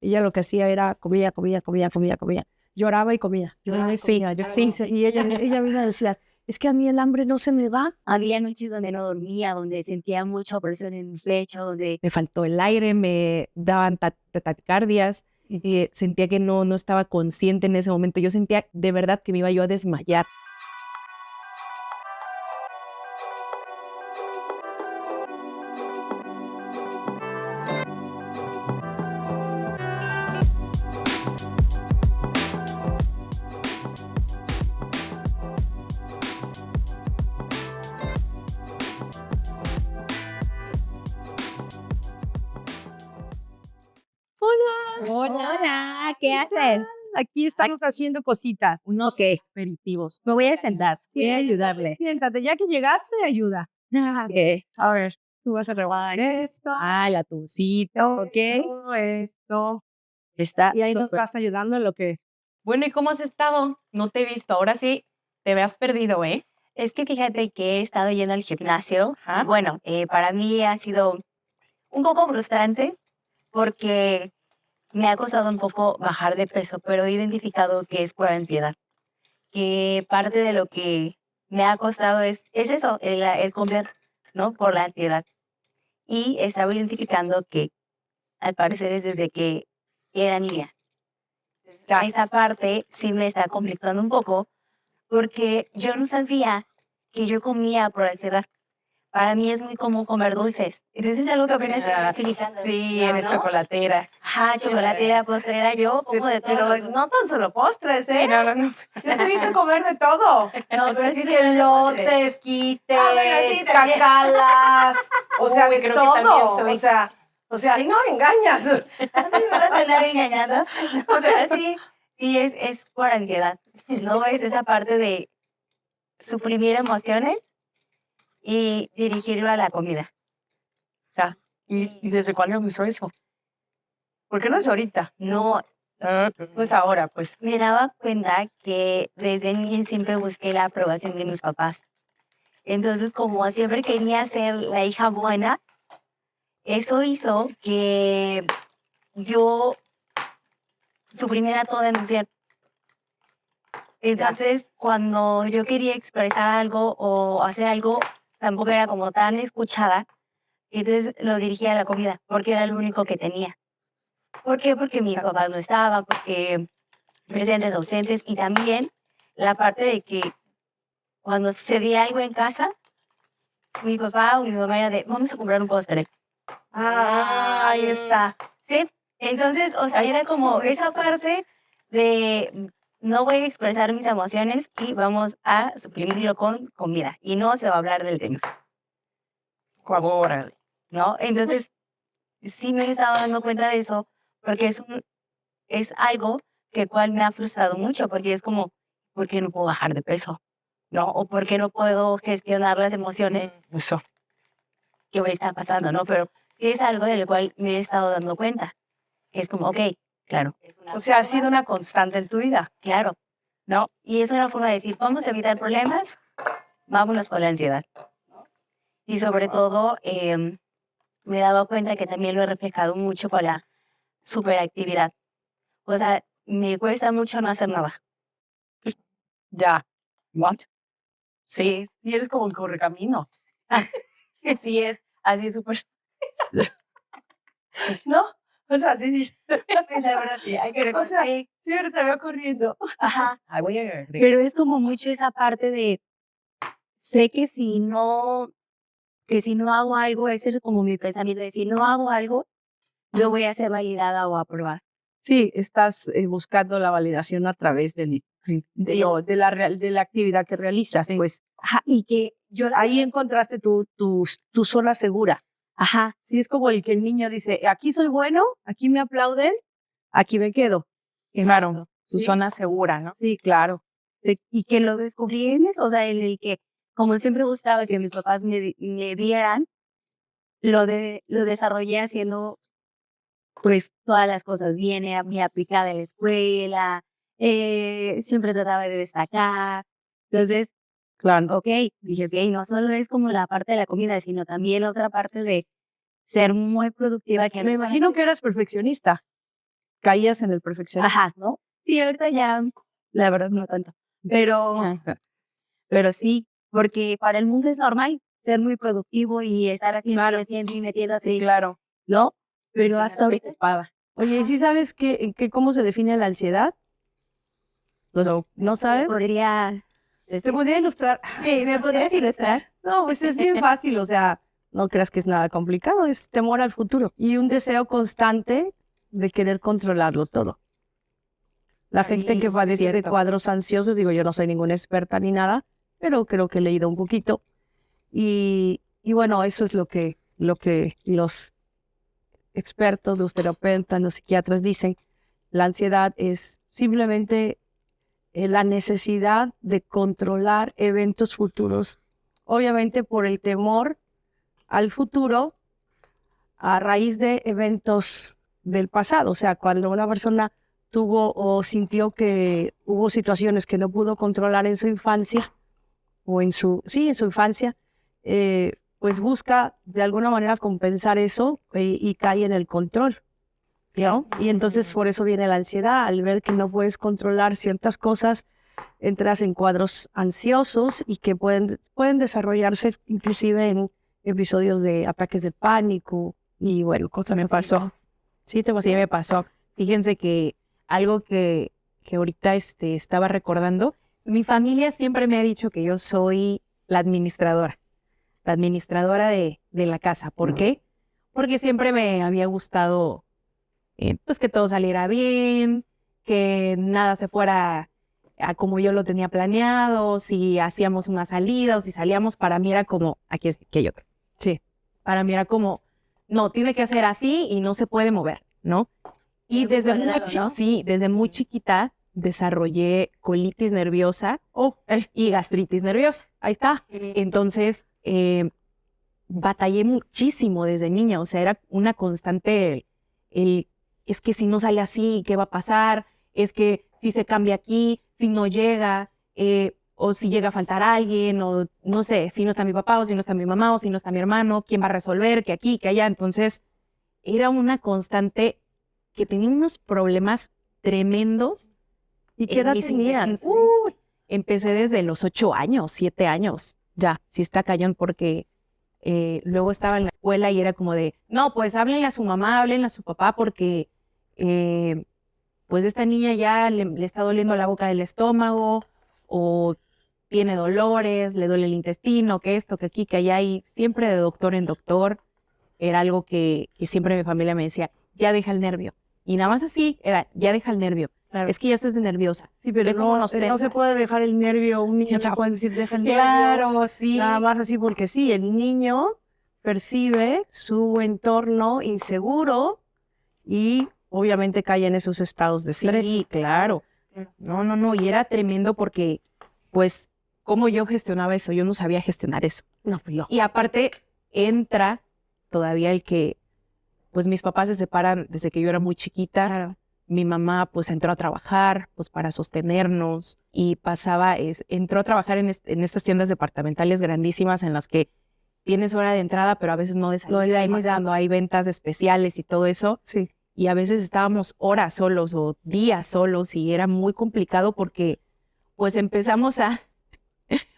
Ella lo que hacía era comía, comía, comía, comía, comía. Lloraba y comía. Lloraba y comía. Sí, sí. Y ella misma decía, es que a mí el hambre no se me va. Había noches donde no dormía, donde sentía mucha presión en mi pecho, donde Me faltó el aire, me daban taquicardias y sentía que no estaba consciente en ese momento. Yo sentía de verdad que me iba yo a desmayar. hola, ¿qué haces? Aquí estamos haciendo cositas, unos aperitivos. Me voy a sentar, voy a ayudarle. Siéntate, ya que llegaste, ayuda. Ok. A ver, tú vas a rebajar esto, El atuncito, ok. esto. Está Y ahí nos súper. vas ayudando en lo que... Bueno, ¿y cómo has estado? No te he visto. Ahora sí, te veas perdido, ¿eh? Es que fíjate que he estado yendo al gimnasio. Ajá. Bueno, para mí ha sido un poco frustrante porque me ha costado un poco bajar de peso, pero he identificado que es por ansiedad. Que parte de lo que me ha costado es eso, el comer, ¿no? Por la ansiedad. Y estaba identificando que al parecer es desde que era niña. Ya. Esa parte sí me está complicando un poco porque yo no sabía que yo comía por ansiedad. Para mí es muy común comer dulces. Entonces es algo que apenas estoy explicando. Sí, eres ¿no? chocolatera. Ajá, chocolatera, postrera, yo como de todo. Pero no tan solo postres, ¿eh? Sí, no. Yo te he visto comer de todo. No, pero sí Elotes, quites, bueno, sí, también. cacalas, o sea, Uy, de creo que también todo. soy. O sea, ahí no me engañas. A mí me vas a andar engañando. No, pero sí es por ansiedad. No es esa parte de suprimir emociones y dirigirlo a la comida. Ya. ¿Y desde cuándo empezó eso? ¿Por qué no es ahorita? No, No es ahora, pues. me daba cuenta que desde niña siempre busqué la aprobación de mis papás. Entonces, como siempre quería ser la hija buena, eso hizo que yo suprimiera toda emoción. Entonces, cuando yo quería expresar algo o hacer algo, tampoco era como tan escuchada. Entonces lo dirigía a la comida, porque era lo único que tenía. ¿Por qué? Porque mis papás no estaban, porque presentes, ausentes, y también la parte de que cuando sucedía algo en casa, mi papá o mi mamá era de, vamos a comprar un postre. Ahí está. ¿Sí? Entonces, o sea, era como esa parte de no voy a expresar mis emociones y vamos a suprimirlo con comida. Y no se va a hablar del tema, Órale. ¿no? Entonces, sí me he estado dando cuenta de eso, porque es algo que cual me ha frustrado mucho, porque es como, ¿por qué no puedo bajar de peso? ¿No? O ¿por qué no puedo gestionar las emociones Eso. que me están pasando, ¿no? Pero sí es algo del cual me he estado dando cuenta. Es como, ok, claro. O sea, ha sido una constante en tu vida. Claro, ¿no? Y es una forma de decir, vamos a evitar problemas, vámonos con la ansiedad. Y sobre todo, me he dado cuenta que también lo he reflejado mucho con la superactividad. O sea, me cuesta mucho no hacer nada. Ya. What? Sí. Y eres como el correcamino. Sí es, así súper... ¿No? O sea, sí. Pues la verdad, sí, hay que O sea, reconocer. sí, ahora te veo corriendo. Ajá. Ay, voy a... Pero es como mucho esa parte de, sé que si no hago algo, ese es como mi pensamiento, de si no hago algo, yo voy a ser validada o aprobada. Sí, estás buscando la validación a través de la actividad que realizas, pues. Ajá, y que yo Ahí encontraste tu zona segura. ajá, Sí, es como el que el niño dice, aquí soy bueno, aquí me aplauden, aquí me quedo. Claro, tu ¿sí? zona segura, ¿no? Sí, claro. Y que lo descubrí en eso, o sea, en el que, como siempre gustaba que mis papás me vieran, lo desarrollé haciendo, pues, todas las cosas bien, era muy aplicada en la escuela, siempre trataba de destacar. Entonces, Claro. ok, dije, ok, no solo es como la parte de la comida, sino también otra parte de ser muy productiva. Que Me imagino que eras perfeccionista. caías en el perfeccionismo, Ajá. ¿no? Sí, ahorita ya, la verdad no tanto. Pero sí, porque para el mundo es normal ser muy productivo y estar haciendo Claro. y haciendo y metiendo Sí, así, claro. ¿no? Pero hasta ahorita Ocupada. Oye, ¿y sí sabes cómo se define la ansiedad? ¿No sabes? podría Te decir. podría ilustrar. Sí, ¿me podrías ilustrar? No, pues es bien fácil, o sea, no creas que es nada complicado, es temor al futuro y un deseo constante de querer controlarlo todo. La gente que padece de cuadros ansiosos, digo, yo no soy ninguna experta ni nada, pero creo que he leído un poquito. Y bueno, eso es lo que los expertos, los terapeutas, los psiquiatras dicen. La ansiedad es simplemente la necesidad de controlar eventos futuros, obviamente por el temor al futuro a raíz de eventos del pasado. O sea, cuando una persona tuvo o sintió que hubo situaciones que no pudo controlar en su infancia, o en su infancia, pues busca de alguna manera compensar eso y cae en el control, ¿no? Y entonces por eso viene la ansiedad, al ver que no puedes controlar ciertas cosas, entras en cuadros ansiosos y que pueden desarrollarse inclusive en episodios de ataques de pánico y bueno, cosas Me así. pasó. Sí, te pasó. Sí, me pasó. Fíjense que algo que ahorita estaba recordando, mi familia siempre me ha dicho que yo soy la administradora de la casa. ¿Por qué? Porque siempre me había gustado pues que todo saliera bien, que nada se fuera a como yo lo tenía planeado, si hacíamos una salida o si salíamos, para mí era como, aquí hay otro. Sí. Para mí era como, no, tiene que ser así y no se puede mover, ¿no? Y desde desde muy chiquita desarrollé colitis nerviosa y gastritis nerviosa. Ahí está. Entonces, batallé muchísimo desde niña, o sea, era una constante, es que si no sale así, ¿qué va a pasar? Es que si se cambia aquí, si no llega, o si llega a faltar alguien, o no sé, si no está mi papá, o si no está mi mamá, o si no está mi hermano, ¿quién va a resolver? Que aquí, que allá. Entonces, era una constante que tenía unos problemas tremendos. ¿Y qué edad tenías? Empecé desde los 8 años, 7 años, ya, sí está cañón, porque luego estaba en la escuela y era como de, no, pues háblenle a su mamá, háblenle a su papá, porque pues esta niña ya le está doliendo la boca del estómago, o tiene dolores, le duele el intestino, que esto, que aquí, que allá, y siempre de doctor en doctor. Era algo que siempre mi familia me decía, ya deja el nervio. Y nada más así, era, ya deja el nervio. Claro. Es que ya estás de nerviosa. Sí, pero no se puede dejar el nervio, un niño no puede decir deja el nervio. Claro, sí. Nada más así porque sí, el niño percibe su entorno inseguro y obviamente cae en esos estados de estrés. Sí, claro. No, y era tremendo porque, pues, ¿cómo yo gestionaba eso? Yo no sabía gestionar eso. No, pues no. Y aparte, entra todavía el que, pues, mis papás se separan desde que yo era muy chiquita. Claro. Mi mamá, pues, entró a trabajar, pues, para sostenernos, y entró a trabajar en estas tiendas departamentales grandísimas en las que tienes hora de entrada, pero a veces no de salida, y más cuando hay ventas especiales y todo eso. Sí. Y a veces estábamos horas solos o días solos y era muy complicado porque pues empezamos a...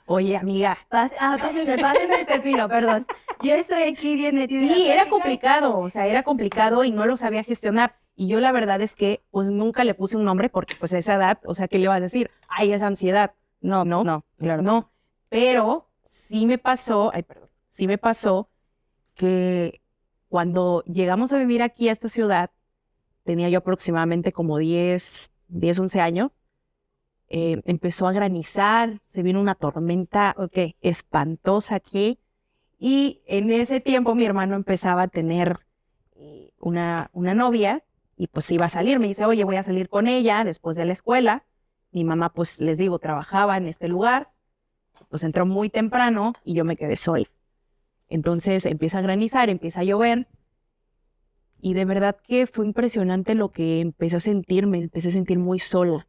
Oye, amiga. Pásenme el pepino, perdón. Yo estoy aquí bien metida. Sí, era complicado, o sea, era complicado y no lo sabía gestionar. Y yo la verdad es que pues nunca le puse un nombre porque pues a esa edad, o sea, ¿qué le vas a decir? Ay, es ansiedad. No, claro. No, pero sí me pasó que cuando llegamos a vivir aquí a esta ciudad, tenía yo aproximadamente como 10, 11 años, empezó a granizar, se vino una tormenta espantosa aquí, y en ese tiempo mi hermano empezaba a tener una novia, y pues iba a salir, me dice, oye, voy a salir con ella después de la escuela. Mi mamá, pues les digo, trabajaba en este lugar, pues entró muy temprano y yo me quedé sola. Entonces empieza a granizar, empieza a llover, y de verdad que fue impresionante lo que empecé a sentir. Me empecé a sentir muy sola,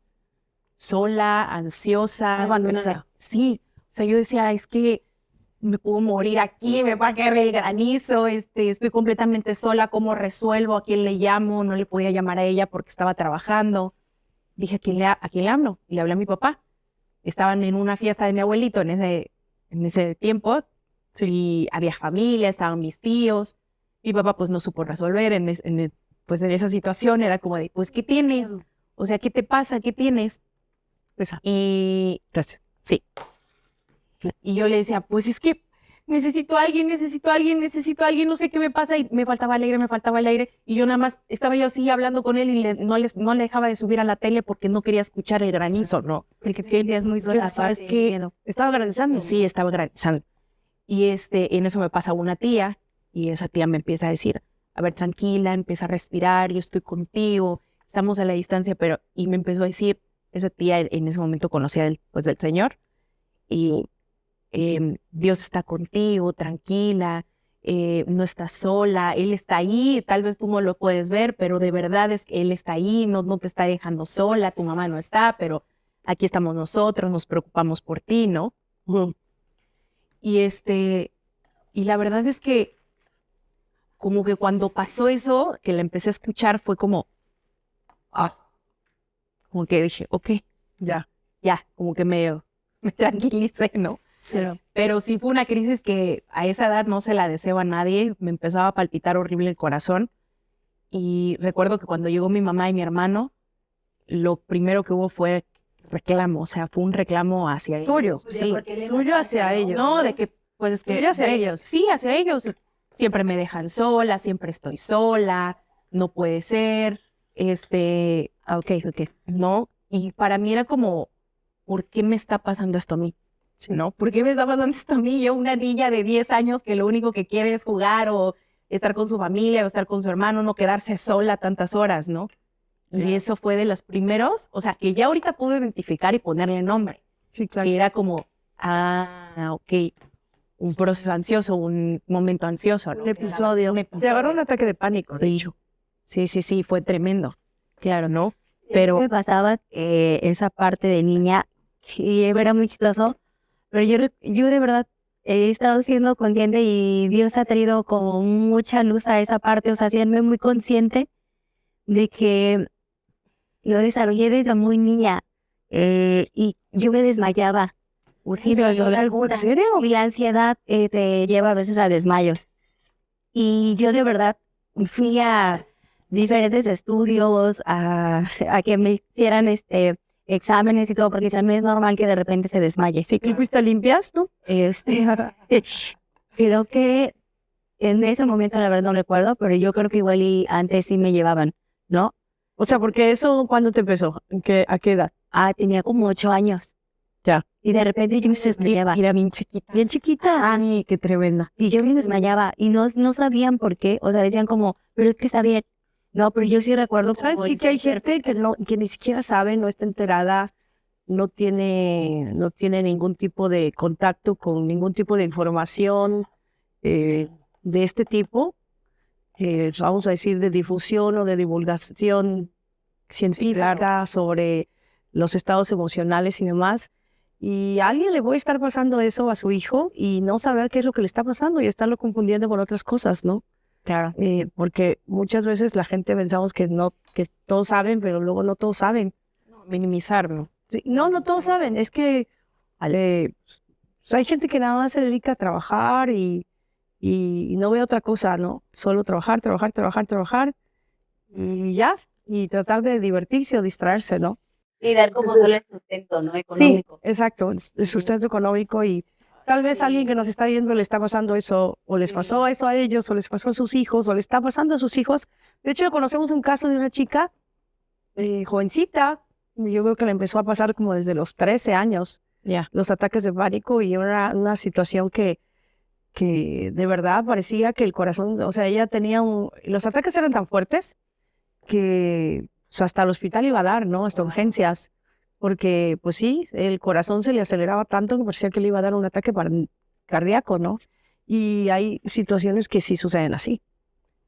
ansiosa. Abandonada. Sí, o sea, yo decía, es que me puedo morir aquí, me va a caer el granizo, estoy completamente sola, ¿cómo resuelvo? ¿A quién le llamo? No le podía llamar a ella porque estaba trabajando. Dije, ¿a quién le hablo? Y le hablé a mi papá. Estaban en una fiesta de mi abuelito en ese tiempo, y había familia, estaban mis tíos. Mi papá pues no supo resolver pues en esa situación, era como de, pues, ¿qué tienes? O sea, ¿qué te pasa? ¿Qué tienes? Y Gracias. sí. Y yo le decía, pues es que necesito a alguien, no sé qué me pasa. Y me faltaba el aire. Y yo nada más, estaba yo así hablando con él y no le dejaba de subir a la tele porque no quería escuchar el granizo, ¿no? Porque sí, es muy sola. ¿Sabes qué? ¿Estaba granizando? Sí, estaba granizando. Y en eso me pasa una tía y esa tía me empieza a decir, a ver, tranquila, empieza a respirar, yo estoy contigo, estamos a la distancia, y me empezó a decir, esa tía en ese momento conocía del Señor, y Dios está contigo, tranquila, no estás sola, Él está ahí, tal vez tú no lo puedes ver, pero de verdad es que Él está ahí, no te está dejando sola, tu mamá no está, pero aquí estamos nosotros, nos preocupamos por ti, ¿no? Y y la verdad es que como que cuando pasó eso, que la empecé a escuchar, fue como que dije, ok, Ya. como que me tranquilicé, ¿no? Sí. Pero sí fue una crisis que a esa edad no se la deseo a nadie, me empezaba a palpitar horrible el corazón. Y recuerdo que cuando llegó mi mamá y mi hermano, lo primero que hubo fue reclamo, o sea, fue un reclamo hacia ellos. Tuyo. Sí, Tuyo hacia ellos. no, de que, pues es que... Tuyo hacia ellos. Sí, hacia ellos. Siempre me dejan sola, siempre estoy sola, no puede ser, ok, ¿no? Y para mí era como, ¿por qué me está pasando esto a mí? ¿No? ¿Por qué me está pasando esto a mí? Yo, una niña de 10 años que lo único que quiere es jugar o estar con su familia o estar con su hermano, no quedarse sola tantas horas, ¿no? Y eso fue de los primeros, o sea, que ya ahorita puedo identificar y ponerle nombre. Sí, claro. Que era como, ok, un proceso ansioso, un momento ansioso, ¿no? Un episodio. Te agarró un ataque de pánico, de hecho. Sí, fue tremendo. Claro, ¿no? Pero me pasaba esa parte de niña y era muy chistoso, pero yo de verdad he estado siendo consciente y Dios ha traído como mucha luz a esa parte, o sea, haciéndome muy consciente de que lo desarrollé desde muy niña y yo me desmayaba. Sin razón alguna. ¿En serio? Y la ansiedad te lleva a veces a desmayos. Y yo de verdad fui a diferentes estudios, a que me hicieran exámenes y todo, porque no es normal que de repente se desmaye. Sí, ¿y fuiste a limpias tú? Creo que en ese momento, la verdad no recuerdo, pero yo creo que igual y antes sí me llevaban, ¿no? O sea, porque eso, ¿cuándo te empezó? ¿A qué edad? Tenía como 8 años. Ya. Y de repente yo me desmayaba. Era bien chiquita. Bien chiquita. Ay, qué tremenda. Y yo me desmayaba y no sabían por qué. O sea, decían como, pero es que sabían. No, pero yo sí recuerdo. ¿Sabes como que hay gente que ni siquiera sabe, no está enterada, no tiene ningún tipo de contacto con ningún tipo de información de este tipo, vamos a decir, de difusión o de divulgación científica sobre los estados emocionales y demás? Y a alguien le puede estar pasando eso a su hijo y no saber qué es lo que le está pasando y estarlo confundiendo con otras cosas, ¿no? Claro. Porque muchas veces la gente pensamos que todos saben, pero luego no todos saben. Minimizarlo. Sí, no todos saben. Es que hay gente que nada más se dedica a trabajar y no ve otra cosa, ¿no? Solo trabajar y ya, y tratar de divertirse o distraerse, ¿no? Y dar como solo el sustento, ¿no? Económico. Sí, exacto, el sustento económico y tal vez alguien que nos está viendo le está pasando eso, o les pasó eso a ellos, o les pasó a sus hijos, o le está pasando a sus hijos. De hecho, conocemos un caso de una chica jovencita, yo creo que le empezó a pasar como desde los 13 años, los ataques de pánico, y era una situación que de verdad parecía que el corazón, o sea, ella tenía los ataques eran tan fuertes que hasta el hospital iba a dar, ¿no? Hasta urgencias, porque pues sí, el corazón se le aceleraba tanto que parecía que le iba a dar un ataque cardíaco, ¿no? Y hay situaciones que sí suceden así.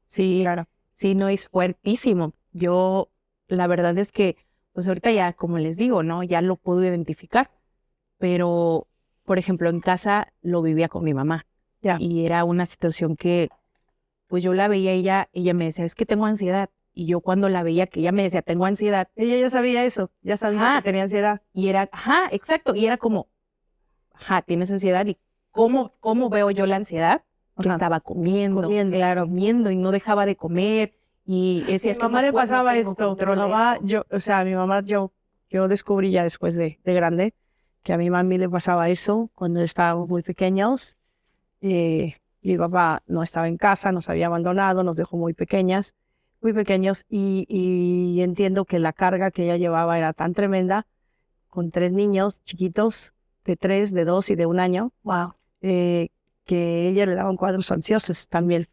Sí, claro. Sí, no, es fuertísimo. Yo, la verdad es que, pues ahorita ya, como les digo, ¿no? Ya lo puedo identificar, pero por ejemplo, en casa lo vivía con mi mamá. Ya. Y era una situación que, pues yo la veía ella me decía, es que tengo ansiedad. Y yo cuando la veía que ella me decía, tengo ansiedad. Ella ya sabía eso, ya sabía Ajá. que tenía ansiedad. Y era, ajá, exacto. Y era como, ajá, tienes ansiedad. ¿Y cómo veo yo la ansiedad? Que Ajá. estaba comiendo, Claro. comiendo y no dejaba de comer. Y decía, Mi es que mamá no le puedo, pasaba no tengo esto. control Mi de mamá, esto. mi mamá, yo descubrí ya después de grande que a mi mami le pasaba eso cuando estábamos muy pequeños. Y mi papá no estaba en casa, nos había abandonado, nos dejó muy pequeños, y entiendo que la carga que ella llevaba era tan tremenda, con 3 niños chiquitos, de 3, de 2 y de 1 año, Wow. que ella le daban cuadros ansiosos también.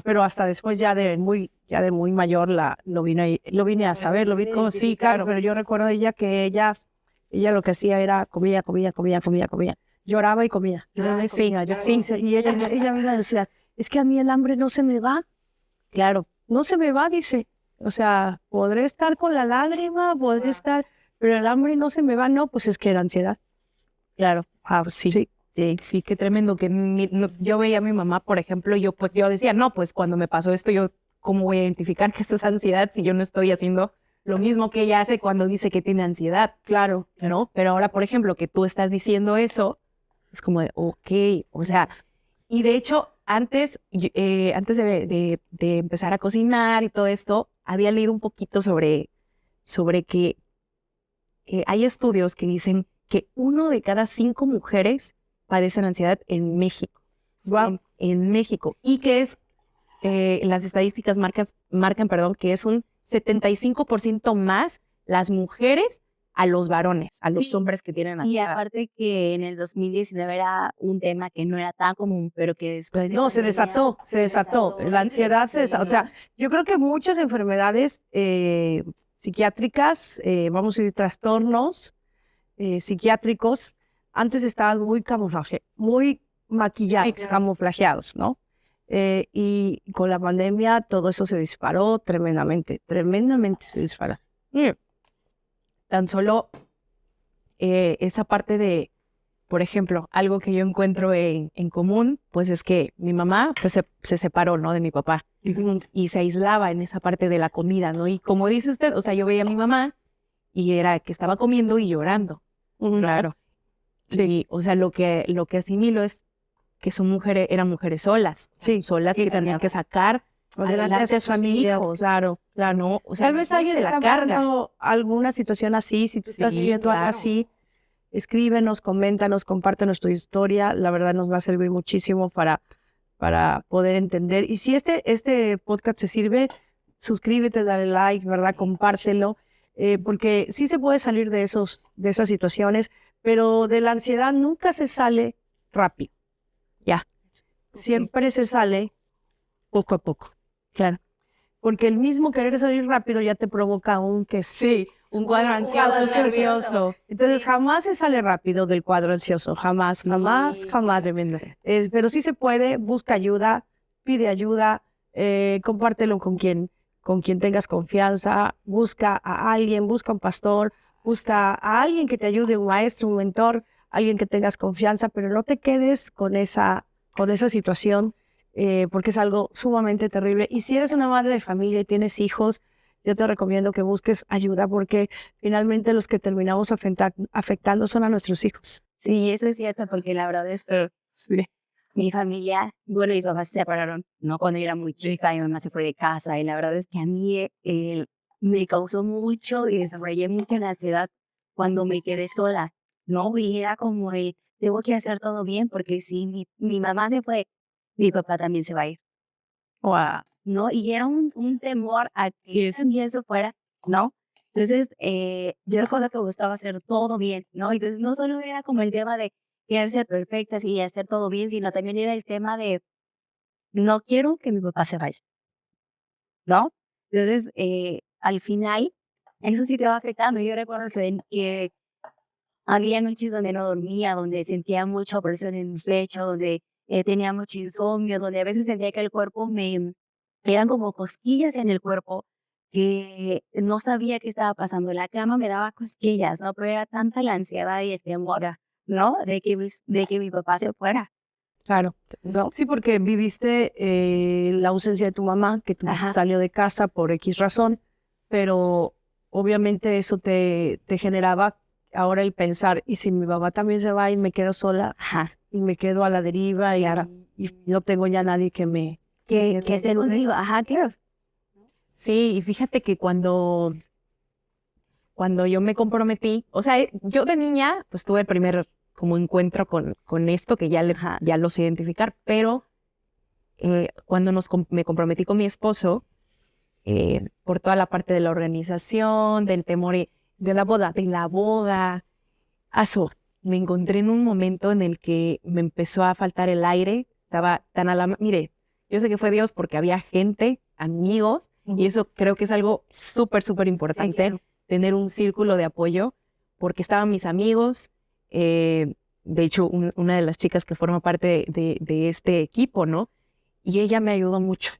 Pero hasta después ya de muy mayor lo vine a saber, lo vine a Sí, identificar, claro. pero yo recuerdo de ella que ella lo que hacía era comía. Lloraba y comía. Sí, y ella me decía, es que a mí el hambre no se me va. Claro, no se me va, dice. O sea, podré estar con la lágrima, podré estar, pero el hambre no se me va. No, pues es que era ansiedad. Claro, sí. Sí, qué tremendo. Que yo veía a mi mamá, por ejemplo, yo decía, no, pues cuando me pasó esto, yo, ¿cómo voy a identificar que esto es ansiedad si yo no estoy haciendo lo mismo que ella hace cuando dice que tiene ansiedad? Claro. ¿No? Pero ahora, por ejemplo, que tú estás diciendo eso, es como de, ok, o sea, y de hecho, antes de empezar a cocinar y todo esto, había leído un poquito sobre que hay estudios que dicen que 1 de cada 5 mujeres padecen ansiedad en México. Wow. En México. Y que las estadísticas marcan, que es un 75% más las mujeres a los varones, a los hombres que tienen Y ansiedad. aparte que en el 2019 era un tema que no era tan común, pero que después de No, se desató. La ansiedad se desató. O sea, yo creo que muchas enfermedades psiquiátricas, vamos a decir, trastornos psiquiátricos, antes estaban muy maquillados, Sí, claro. camuflajeados, ¿no? Y con la pandemia todo eso se disparó tremendamente se disparó. Tan solo esa parte de, por ejemplo, algo que yo encuentro en común, pues es que mi mamá pues, se separó, ¿no? De mi papá y se aislaba en esa parte de la comida, ¿no? Y como dice usted, o sea, yo veía a mi mamá y era que estaba comiendo y llorando. Claro. Sí. O sea, lo que asimilo es que eran mujeres solas. Sí, solas que tenían que sacar adelante a sus familias, hijos. claro. ¿No? O sea, Tal vez alguien se la está carga. pasando alguna situación así, si tú estás Sí, viviendo algo claro. así, escríbenos, coméntanos, compártenos tu historia, la verdad nos va a servir muchísimo para poder entender. Y si este podcast te sirve, suscríbete, dale like, ¿verdad? Compártelo, porque sí se puede salir de esas situaciones, pero de la ansiedad nunca se sale rápido. Ya. Siempre se sale poco a poco. Claro. Porque el mismo querer salir rápido ya te provoca un cuadro ansioso, nervioso. Entonces jamás se sale rápido del cuadro ansioso, jamás. Tremendo. Pero sí se puede, busca ayuda, pide ayuda, compártelo con quien tengas confianza, busca a alguien, busca un pastor, busca a alguien que te ayude, un maestro, un mentor, alguien que tengas confianza, pero no te quedes con esa situación, porque es algo sumamente terrible. Y si eres una madre de familia y tienes hijos, yo te recomiendo que busques ayuda, porque finalmente los que terminamos afectando son a nuestros hijos. Sí, eso es cierto, porque la verdad es que mi familia, bueno, mis papás se separaron, ¿no? Cuando yo era muy chica, mi mamá se fue de casa, y la verdad es que a mí me causó mucho y desarrollé mucha la ansiedad cuando me quedé sola, ¿no? Y era como tengo que hacer todo bien, porque si mi mamá se fue, mi papá también se va a ir. Wow. ¿No? Y era un temor a que eso también se fuera, ¿no? Entonces, yo recuerdo que buscaba hacer todo bien, ¿no? Entonces, no solo era como el tema de querer ser perfectas y hacer todo bien, sino también era el tema de no quiero que mi papá se vaya, ¿no? Entonces, al final, eso sí te va afectando. Yo recuerdo que había noches donde no dormía, donde sentía mucha presión en mi pecho, donde tenía mucho insomnio, donde a veces sentía que el cuerpo eran como cosquillas en el cuerpo, que no sabía qué estaba pasando. La cama me daba cosquillas, ¿no? Pero era tanta la ansiedad y el temor ¿no? De que mi papá se fuera. Claro. No, sí, porque viviste la ausencia de tu mamá, que tu Ajá. salió de casa por X razón, pero obviamente eso te generaba ahora el pensar, ¿y si mi papá también se va y me quedo sola Ajá. y me quedo a la deriva y no tengo ya nadie que me... Que esté conmigo. Ajá, claro. Sí, y fíjate que cuando yo me comprometí, o sea, yo de niña, pues tuve el primer como encuentro con esto, que ya lo sé identificar, pero cuando me comprometí con mi esposo, por toda la parte de la organización, del temor de la boda, me encontré en un momento en el que me empezó a faltar el aire, estaba tan mire, yo sé que fue Dios porque había gente, amigos, y eso creo que es algo súper, súper importante, Sí, claro. tener un círculo de apoyo, porque estaban mis amigos, de hecho, una de las chicas que forma parte de este equipo, ¿no? Y ella me ayudó mucho.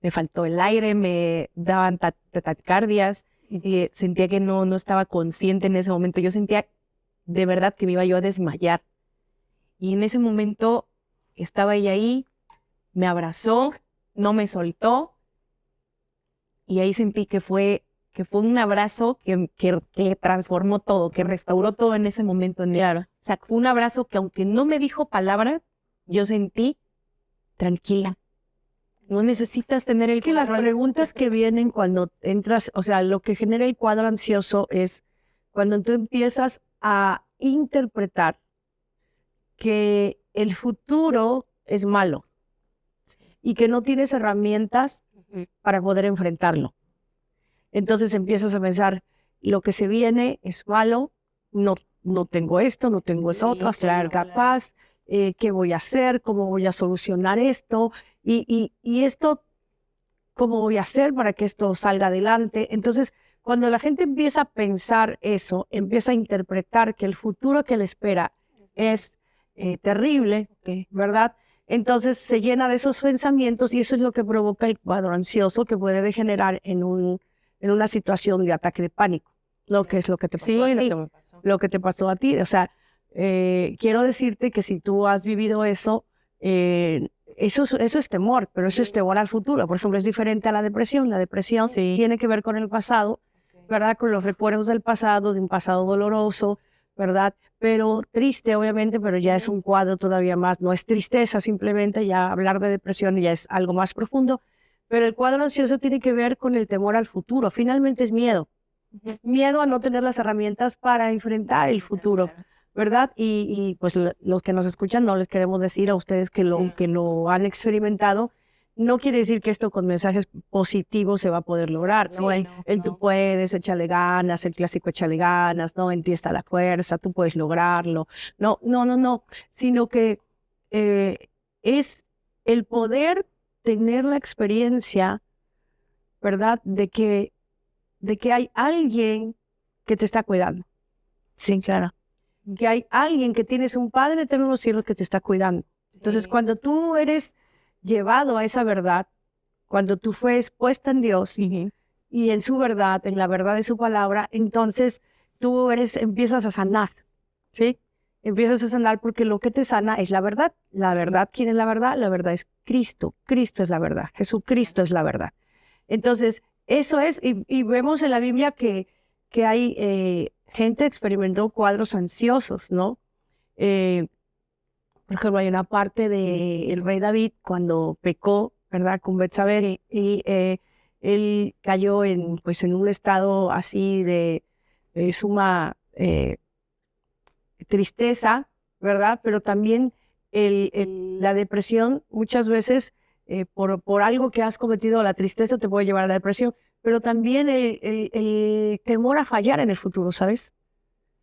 Me faltó el aire, me daban taquicardias, y sentía que no estaba consciente en ese momento. Yo sentía de verdad que me iba yo a desmayar. Y en ese momento estaba ella ahí, me abrazó, no me soltó, y ahí sentí que fue un abrazo que transformó todo, que restauró todo en ese momento. Claro. O sea, fue un abrazo que aunque no me dijo palabras, yo sentí tranquila. No necesitas tener el Que las preguntas que vienen cuando entras, o sea, lo que genera el cuadro ansioso es cuando tú empiezas a interpretar que el futuro es malo y que no tienes herramientas para poder enfrentarlo. Entonces empiezas a pensar, lo que se viene es malo, no tengo esto, no tengo eso otro, soy incapaz, ¿qué voy a hacer? ¿Cómo voy a solucionar esto? Y esto, ¿cómo voy a hacer para que esto salga adelante? Entonces, cuando la gente empieza a pensar eso, empieza a interpretar que el futuro que le espera es terrible, ¿verdad? Entonces se llena de esos pensamientos y eso es lo que provoca el cuadro ansioso que puede degenerar en una situación de ataque de pánico, lo que es lo que te pasó a ti, lo que te pasó a ti. O sea, quiero decirte que si tú has vivido eso, eso es temor, pero eso es temor al futuro. Por ejemplo, es diferente a la depresión. La depresión tiene que ver con el pasado, ¿verdad? Con los recuerdos del pasado, de un pasado doloroso, ¿verdad? Pero triste, obviamente, pero ya es un cuadro todavía más, no es tristeza simplemente, ya hablar de depresión ya es algo más profundo, pero el cuadro ansioso tiene que ver con el temor al futuro, finalmente es miedo, miedo a no tener las herramientas para enfrentar el futuro, ¿verdad? Y pues los que nos escuchan no les queremos decir a ustedes que lo han experimentado, no quiere decir que esto con mensajes positivos se va a poder lograr, ¿no? Tú puedes, échale ganas, el clásico échale ganas, ¿no? En ti está la fuerza, tú puedes lograrlo. No, sino que es el poder tener la experiencia, ¿verdad? De que hay alguien que te está cuidando. Sí, claro. Que hay alguien que tienes un Padre eterno en los cielos que te está cuidando. Entonces, cuando tú eres llevado a esa verdad, cuando tú fues puesta en Dios y en su verdad, en la verdad de su palabra, entonces tú empiezas a sanar, ¿sí? Empiezas a sanar porque lo que te sana es la verdad. La verdad, ¿quién es la verdad? La verdad es Cristo. Cristo es la verdad. Jesucristo es la verdad. Entonces, eso es, y vemos en la Biblia que hay gente que experimentó cuadros ansiosos, ¿no? Por ejemplo, hay una parte del rey David cuando pecó, ¿verdad? Con Betsabé, y él cayó en un estado así de suma tristeza, ¿verdad? Pero también la depresión muchas veces por algo que has cometido, la tristeza te puede llevar a la depresión, pero también el temor a fallar en el futuro, ¿sabes?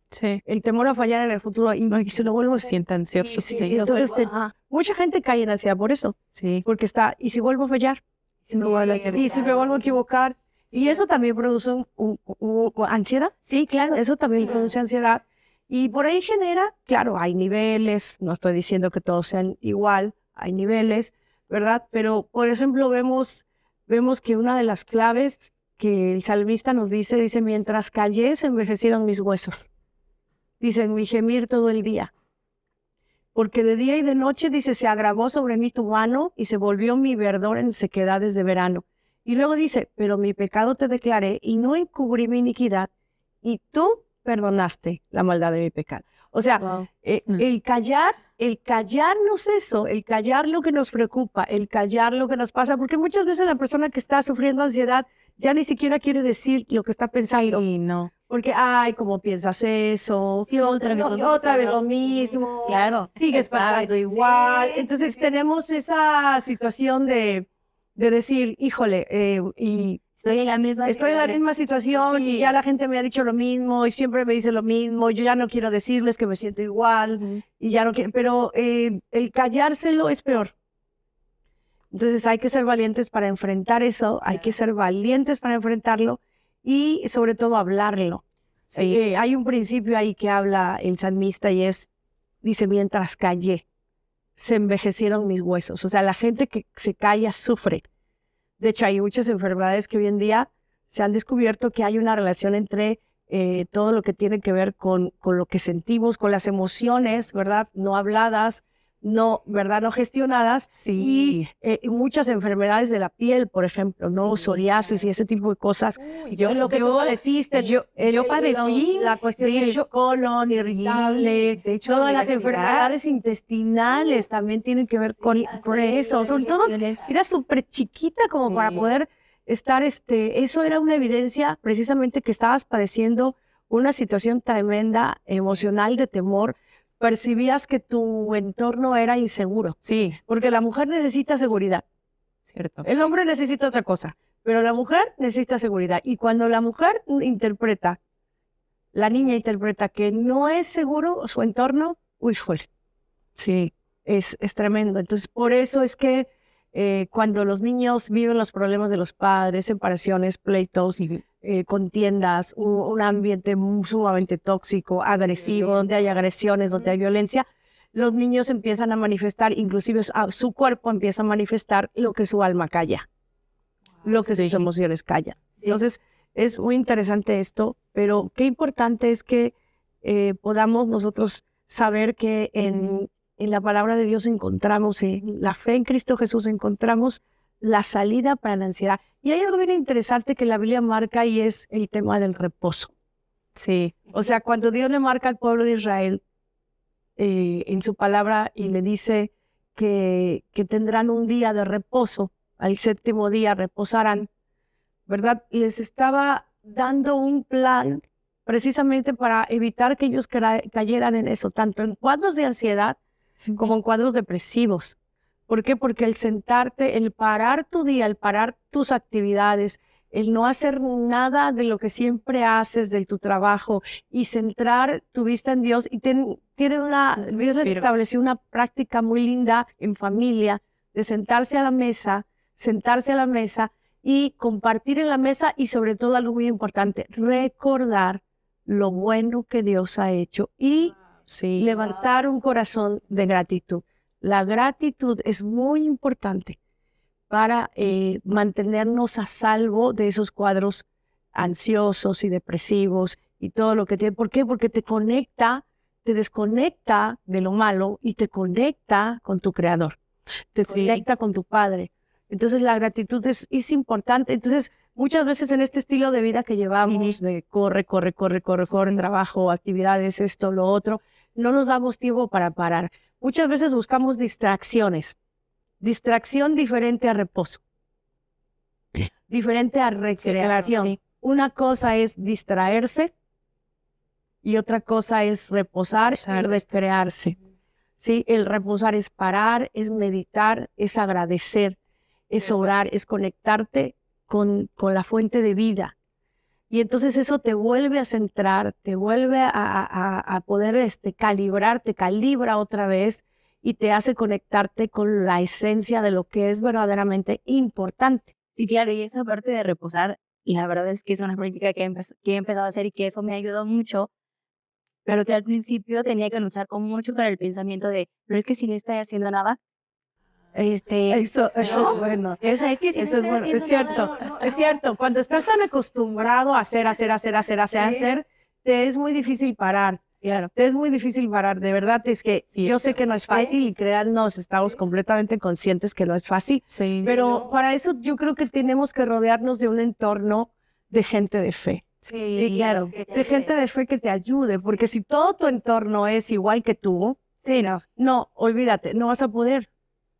Sí. El temor a fallar en el futuro y se lo vuelvo a Sienta ansioso. entonces, mucha gente cae en ansiedad por eso, Sí. porque ¿y si vuelvo a fallar? ¿Y si me vuelvo a equivocar? Y eso también produce ansiedad. Sí, claro. Eso también produce ansiedad. Y por ahí genera, claro, hay niveles, no estoy diciendo que todos sean igual, hay niveles, ¿verdad? Pero, por ejemplo, vemos que una de las claves que el salmista nos dice, mientras callé, se envejecieron mis huesos. dice, mi gemir todo el día. Porque de día y de noche, dice, se agravó sobre mí tu mano y se volvió mi verdor en sequedades de verano. Y luego dice, pero mi pecado te declaré y no encubrí mi iniquidad y tú perdonaste la maldad de mi pecado. O sea, el callarnos eso, el callar lo que nos preocupa, el callar lo que nos pasa, porque muchas veces la persona que está sufriendo ansiedad ya ni siquiera quiere decir lo que está pensando. Sí, no. Porque, ay, ¿cómo piensas eso? Sí, otra vez lo mismo. Claro. Sigues pasando igual. Entonces tenemos esa situación de decir, híjole, y Estoy en la misma situación y ya la gente me ha dicho lo mismo y siempre me dice lo mismo. Yo ya no quiero decirles que me siento igual y ya no quiero, pero el callárselo es peor. Entonces hay que ser valientes para enfrentar eso, hay que ser valientes para enfrentarlo y sobre todo hablarlo. Sí. Hay un principio ahí que habla el salmista y dice, mientras callé, se envejecieron mis huesos. O sea, la gente que se calla sufre. De hecho, hay muchas enfermedades que hoy en día se han descubierto que hay una relación entre todo lo que tiene que ver con lo que sentimos, con las emociones, ¿verdad? No habladas, no gestionadas. Sí. Y muchas enfermedades de la piel, por ejemplo, ¿no? Psoriasis y ese tipo de cosas. Lo que tú padeciste, yo padecí la cuestión del colon irritable, de hecho, todas las enfermedades intestinales también tienen que ver con eso. Sobre todo, era súper chiquita como para poder estar, eso era una evidencia precisamente que estabas padeciendo una situación tremenda, emocional, de temor. Percibías que tu entorno era inseguro. Sí. Porque la mujer necesita seguridad. Cierto. El hombre necesita otra cosa, pero la mujer necesita seguridad. Y cuando la mujer interpreta, la niña interpreta que no es seguro su entorno, uy, joder. Sí, es tremendo. Entonces, por eso es que cuando los niños viven los problemas de los padres, separaciones, pleitos, contiendas, un ambiente sumamente tóxico, agresivo, donde hay agresiones, donde hay violencia, los niños empiezan a manifestar, inclusive su cuerpo empieza a manifestar lo que su alma calla, lo que sus emociones callan. Entonces, es muy interesante esto, pero qué importante es que podamos nosotros saber que en la palabra de Dios encontramos, en la fe en Cristo Jesús encontramos la salida para la ansiedad. Y hay algo bien interesante que la Biblia marca y es el tema del reposo. Sí. O sea, cuando Dios le marca al pueblo de Israel en su palabra y le dice que tendrán un día de reposo, al séptimo día reposarán, ¿verdad? Les estaba dando un plan precisamente para evitar que ellos cayeran en eso, tanto en cuadros de ansiedad como en cuadros depresivos. ¿Por qué? Porque el sentarte, el parar tu día, el parar tus actividades, el no hacer nada de lo que siempre haces, de tu trabajo, y centrar tu vista en Dios. Y Dios estableció una práctica muy linda en familia, de sentarse a la mesa y compartir en la mesa, y sobre todo algo muy importante, recordar lo bueno que Dios ha hecho y levantar un corazón de gratitud. La gratitud es muy importante para mantenernos a salvo de esos cuadros ansiosos y depresivos y todo lo que tiene. ¿Por qué? Porque te desconecta de lo malo y te conecta con tu Creador, te conecta con tu Padre. Entonces la gratitud es importante. Entonces muchas veces en este estilo de vida que llevamos, de corre, trabajo, actividades, esto, lo otro, no nos damos tiempo para parar. Muchas veces buscamos distracciones. Distracción diferente a reposo. Diferente a recreación. Sí. Una cosa es distraerse y otra cosa es reposar y recrearse. Sí, el reposar es parar, es meditar, es agradecer, es orar, es conectarte con la fuente de vida. Y entonces eso te vuelve a centrar, te vuelve a poder calibrar, te calibra otra vez y te hace conectarte con la esencia de lo que es verdaderamente importante. Sí, claro, y esa parte de reposar, la verdad es que es una práctica que he empezado a hacer y que eso me ha ayudado mucho, pero que al principio tenía que luchar mucho con el pensamiento de, pero es que si no estoy haciendo nada, Eso es bueno. Es que si Eso no es bueno. Es cierto. Es cierto. Cuando estás tan acostumbrado a hacer, te es muy difícil parar. Claro, es muy difícil parar, de verdad, es que Sí, yo sé que no es fácil y créannos, estamos completamente conscientes que no es fácil, Sí. pero para eso yo creo que tenemos que rodearnos de un entorno de gente de fe, Sí, claro. de gente de fe que te ayude, porque si todo tu entorno es igual que tú, no, olvídate, no vas a poder,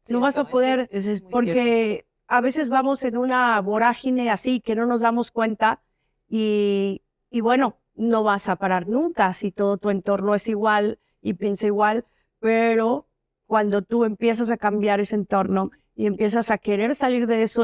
no vas a poder, Eso es muy cierto. porque a veces vamos en una vorágine así que no nos damos cuenta y bueno, no vas a parar nunca si todo tu entorno es igual y piensa igual, pero cuando tú empiezas a cambiar ese entorno y empiezas a querer salir de eso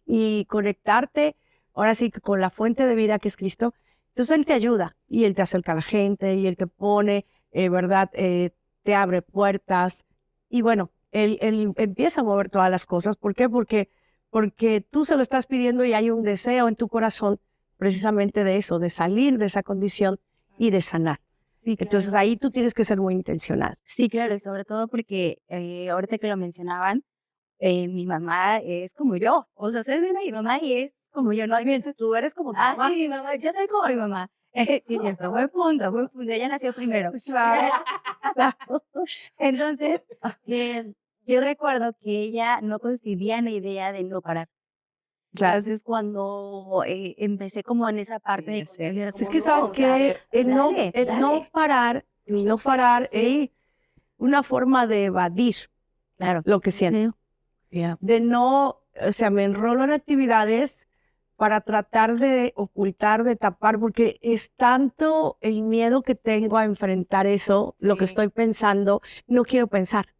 y conectarte, ahora sí que con la fuente de vida que es Cristo, entonces Él te ayuda y Él te acerca a la gente y Él te pone, ¿verdad? Te abre puertas y bueno, él empieza a mover todas las cosas. ¿Por qué? Porque tú se lo estás pidiendo y hay un deseo en tu corazón precisamente de eso, de salir de esa condición y de sanar. Sí, Entonces ahí tú tienes que ser muy intencional. sí, claro, y sobre todo porque ahorita que lo mencionaban, mi mamá es como yo. O sea, ustedes ven a mi mamá y es como yo. No, hay veces tú eres como tu mamá. Sí, mi mamá, yo soy como mi mamá. Sí, cierto, buen punto, buen punto. Ella nació primero. Claro. Entonces, yo recuerdo que ella no concebía la idea de no parar. Entonces, cuando empecé como en esa parte de... Es que sabes que el no parar es una forma de evadir lo que siento. De no, o sea, me enrolo en actividades para tratar de ocultar, de tapar, porque es tanto el miedo que tengo a enfrentar eso, lo que estoy pensando, no quiero pensar.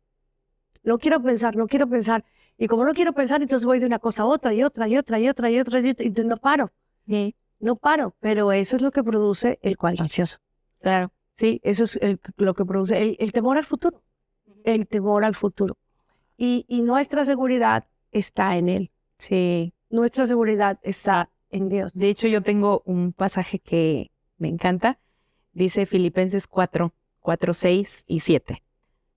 No quiero pensar, no quiero pensar. Y como no quiero pensar, entonces voy de una cosa a otra y otra y otra y otra y otra y otra, y entonces no paro. No paro, pero eso es lo que produce el cuadro ansioso. Claro. Sí, eso es lo que produce el temor al futuro. El temor al futuro. Y nuestra seguridad está en Él. Sí. Nuestra seguridad está en Dios. De hecho, yo tengo un pasaje que me encanta. Dice Filipenses 4, 6 y 7.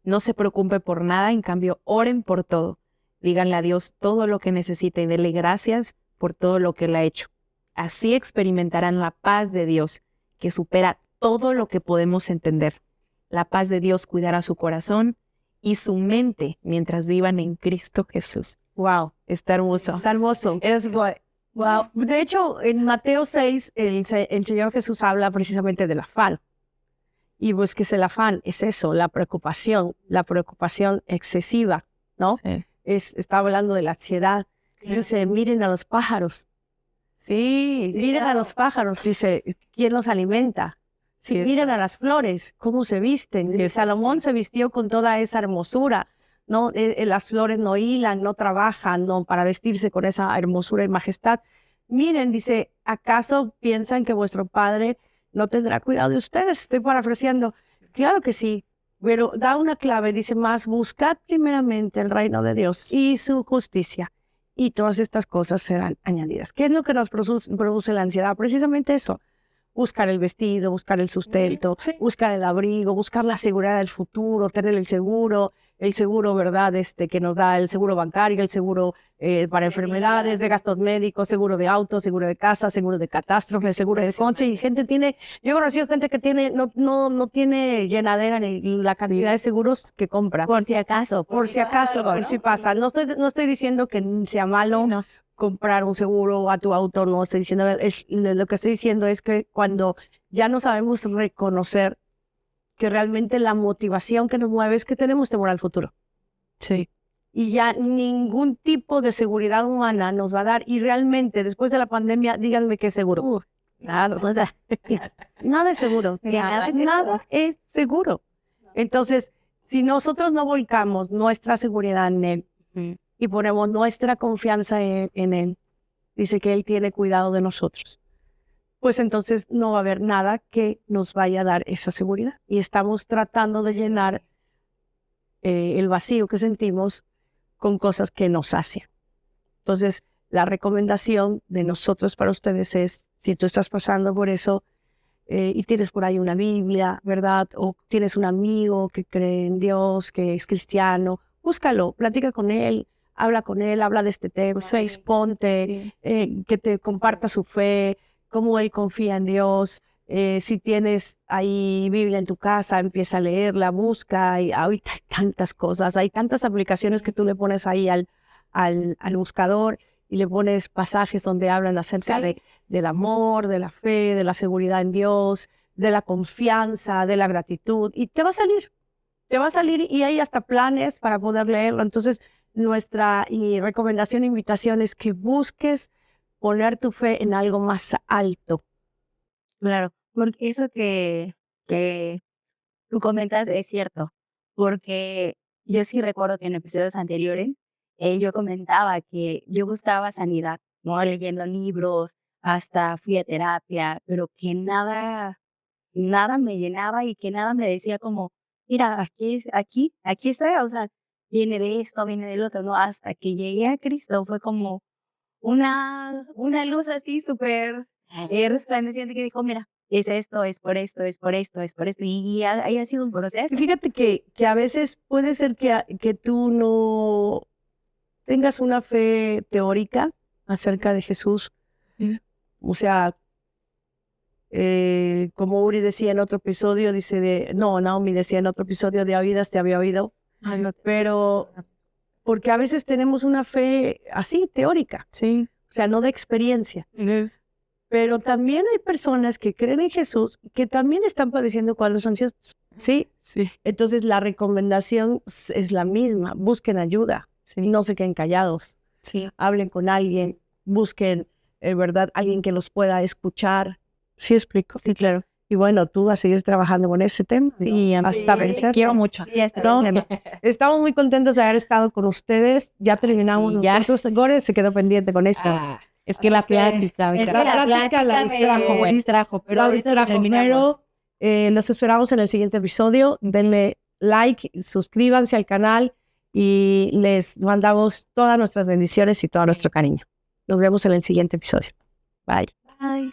No se preocupe por nada, en cambio, oren por todo. Díganle a Dios todo lo que necesite y denle gracias por todo lo que Él ha hecho. Así experimentarán la paz de Dios, que supera todo lo que podemos entender. La paz de Dios cuidará su corazón y su mente mientras vivan en Cristo Jesús. Wow, está hermoso. Está hermoso. Wow. De hecho, en Mateo 6, el Señor Jesús habla precisamente del afán. Y pues que es el afán, es eso, la preocupación excesiva, ¿no? Sí. Está hablando de la ansiedad. Dice, miren a los pájaros. Sí, Miren a los pájaros, dice, ¿quién los alimenta? Sí, miren a las flores, cómo se visten. Sí, Salomón se vistió con toda esa hermosura, ¿no? Las flores no hilan, no trabajan, ¿no? Para vestirse con esa hermosura y majestad. Miren, dice, ¿acaso piensan que vuestro Padre no tendrá cuidado de ustedes? Estoy parafraseando. Claro que sí, pero da una clave, dice más, buscad primeramente el reino de Dios y su justicia, y todas estas cosas serán añadidas. ¿Qué es lo que nos produce la ansiedad? Precisamente eso. Buscar el vestido, buscar el sustento, buscar el abrigo, buscar la seguridad del futuro, tener el seguro, ¿verdad? Que nos da el seguro bancario, el seguro para enfermedades, de gastos médicos, seguro de auto, seguro de casa, seguro de catástrofe, seguro de coche. Y gente yo he conocido gente que no tiene llenadera ni la cantidad de seguros que compra. Por si acaso. Por si pasa. No estoy diciendo que sea malo. No. Comprar un seguro a tu auto, no estoy diciendo, lo que estoy diciendo es que cuando ya no sabemos reconocer que realmente la motivación que nos mueve es que tenemos temor al futuro. Sí. Y ya ningún tipo de seguridad humana nos va a dar, y realmente después de la pandemia, díganme qué es seguro. Nada es seguro. Nada es seguro. Entonces, si nosotros no volcamos nuestra seguridad en Él, y ponemos nuestra confianza en Él, dice que Él tiene cuidado de nosotros, pues entonces no va a haber nada que nos vaya a dar esa seguridad. Y estamos tratando de llenar el vacío que sentimos con cosas que nos sacian. Entonces, la recomendación de nosotros para ustedes es, si tú estás pasando por eso y tienes por ahí una Biblia, ¿verdad? O tienes un amigo que cree en Dios, que es cristiano, búscalo, platica con él, habla de este tema, exponte, que te comparta su fe, cómo él confía en Dios, Si tienes ahí Biblia en tu casa, empieza a leerla, busca. Y ahorita hay tantas cosas, hay tantas aplicaciones que tú le pones ahí al buscador y le pones pasajes donde hablan acerca del amor, de la fe, de la seguridad en Dios, de la confianza, de la gratitud. Y te va a salir y hay hasta planes para poder leerlo. Entonces, nuestra recomendación, invitación es que busques poner tu fe en algo más alto. Claro, porque eso que tú comentas es cierto, porque yo sí recuerdo que en episodios anteriores yo comentaba que yo buscaba sanidad, ¿no? Leyendo libros, hasta fui a terapia, pero que nada me llenaba y que nada me decía como, mira, aquí está, o sea, viene de esto, viene del otro, ¿no? Hasta que llegué a Cristo fue como una luz así súper resplandeciente que dijo, mira, es esto, es por esto, es por esto, es por esto, y ahí ha sido un proceso. Y fíjate que a veces puede ser que tú no tengas una fe teórica acerca de Jesús. O sea, como Uri decía en otro episodio, Naomi decía en otro episodio, de oídas te había oído, pero porque a veces tenemos una fe así, teórica, o sea, no de experiencia. Pero también hay personas que creen en Jesús que también están padeciendo cuadros ansiosos, ¿sí? Entonces la recomendación es la misma, busquen ayuda, no se queden callados, hablen con alguien, busquen, ¿verdad? Alguien que los pueda escuchar. ¿Sí explico? Sí, claro. Y bueno, tú vas a seguir trabajando con ese tema. Sí, hasta vencer. quiero mucho. Sí, No, estamos muy contentos de haber estado con ustedes. Ya terminamos Sí, ya. nosotros. Gore se quedó pendiente con esto. Es que la plática, Es que La plática la distrajo, pero ahorita terminamos. Pero los esperamos en el siguiente episodio. Denle like, suscríbanse al canal y les mandamos todas nuestras bendiciones y todo nuestro cariño. Nos vemos en el siguiente episodio. Bye. Bye.